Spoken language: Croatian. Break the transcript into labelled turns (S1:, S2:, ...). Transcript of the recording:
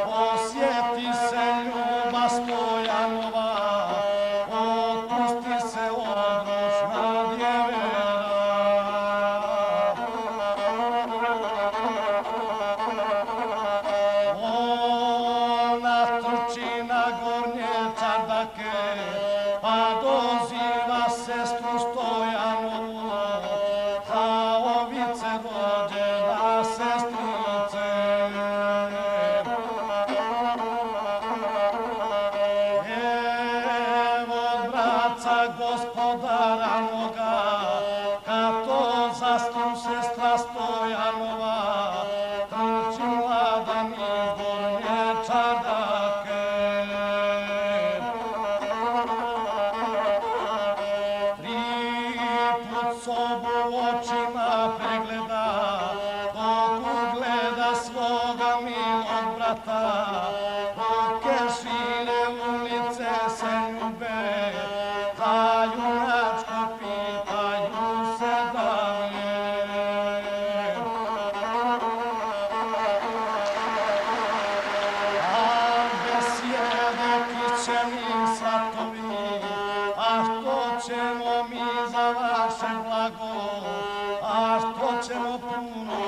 S1: Osjeti se ljubav Stojanova, otpusti se odlučna djevera. Ona trči na gornje čardake, pa doziva sestru Stojanovu, za ovice rođena sestrice. Gospodara moga, kad to zastru sestra Stojanova, trči mladan iz gornje čardake. Tri put sobu očima pregleda, dok ugleda svoga milog brata, dok je šire ulice se ljube, za junačko pitaju se dalje. A besjede kićeni svatovi, a što ćemo mi za vaše blago, a što ćemo puno